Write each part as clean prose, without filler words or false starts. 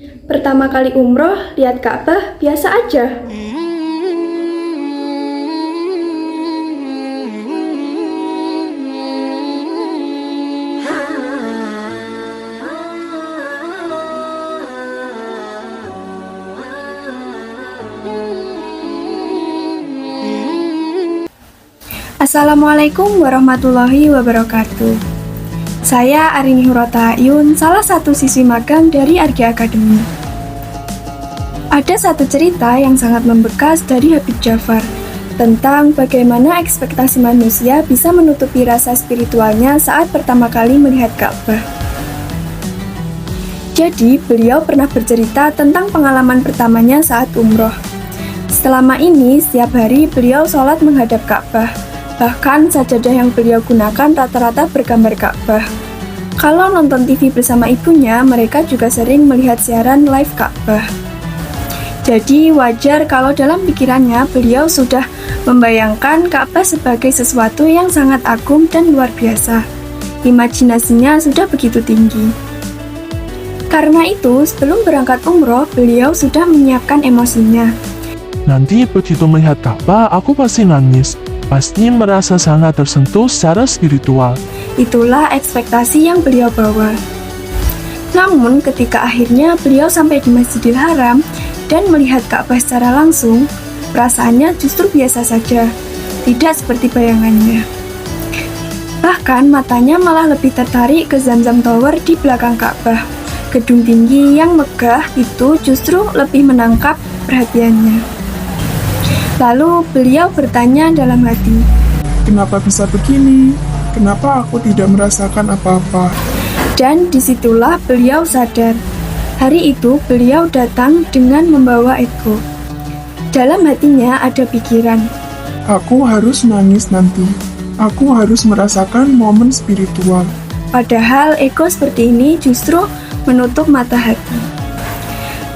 Pertama kali umroh, lihat Ka'bah biasa aja. Assalamualaikum warahmatullahi wabarakatuh. Saya Arini Hurota Ayun, salah satu siswi magang dari Argi Academy. Ada satu cerita yang sangat membekas dari Habib Ja'far tentang bagaimana ekspektasi manusia bisa menutupi rasa spiritualnya saat pertama kali melihat Ka'bah. Jadi, beliau pernah bercerita tentang pengalaman pertamanya saat umroh. Selama ini, setiap hari beliau sholat menghadap Ka'bah. Bahkan sajadah yang beliau gunakan rata-rata bergambar Ka'bah. Kalau nonton TV bersama ibunya, mereka juga sering melihat siaran live Ka'bah. Jadi wajar kalau dalam pikirannya beliau sudah membayangkan Ka'bah sebagai sesuatu yang sangat agung dan luar biasa. Imajinasinya sudah begitu tinggi. Karena itu, sebelum berangkat umroh, beliau sudah menyiapkan emosinya. Nanti begitu melihat Ka'bah, aku pasti nangis. Pasti merasa sangat tersentuh secara spiritual. Itulah ekspektasi yang beliau bawa. Namun ketika akhirnya beliau sampai di Masjidil Haram dan melihat Ka'bah secara langsung, perasaannya justru biasa saja, tidak seperti bayangannya. Bahkan matanya malah lebih tertarik ke Zamzam Tower di belakang Ka'bah. Gedung tinggi yang megah itu justru lebih menangkap perhatiannya. Lalu beliau bertanya dalam hati, "Kenapa bisa begini? Kenapa aku tidak merasakan apa-apa?" Dan disitulah beliau sadar. Hari itu beliau datang dengan membawa ego. Dalam hatinya ada pikiran, "Aku harus nangis nanti. Aku harus merasakan momen spiritual." Padahal ego seperti ini justru menutup mata hati.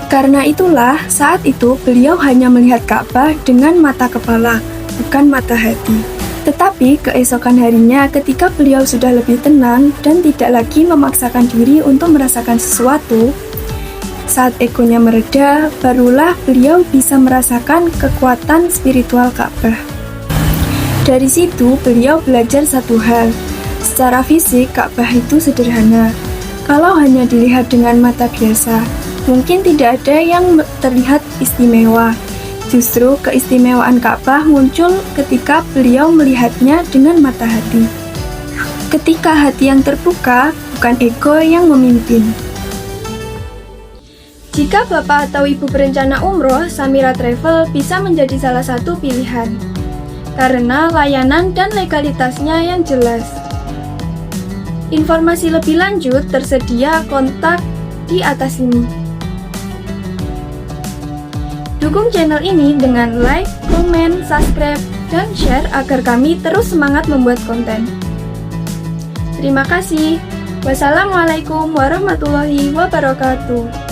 Karena itulah, saat itu beliau hanya melihat Ka'bah dengan mata kepala, bukan mata hati. Tetapi keesokan harinya ketika beliau sudah lebih tenang dan tidak lagi memaksakan diri untuk merasakan sesuatu, saat egonya mereda, barulah beliau bisa merasakan kekuatan spiritual Ka'bah. Dari situ beliau belajar satu hal. Secara fisik, Ka'bah itu sederhana. Kalau hanya dilihat dengan mata biasa, mungkin tidak ada yang terlihat istimewa. Justru keistimewaan Ka'bah muncul ketika beliau melihatnya dengan mata hati. Ketika hati yang terbuka, bukan ego yang memimpin. Jika Bapak atau Ibu berencana umroh, Samira Travel bisa menjadi salah satu pilihan. Karena layanan dan legalitasnya yang jelas. Informasi lebih lanjut tersedia kontak di atas ini. Dukung channel ini dengan like, komen, subscribe, dan share agar kami terus semangat membuat konten. Terima kasih. Wassalamualaikum warahmatullahi wabarakatuh.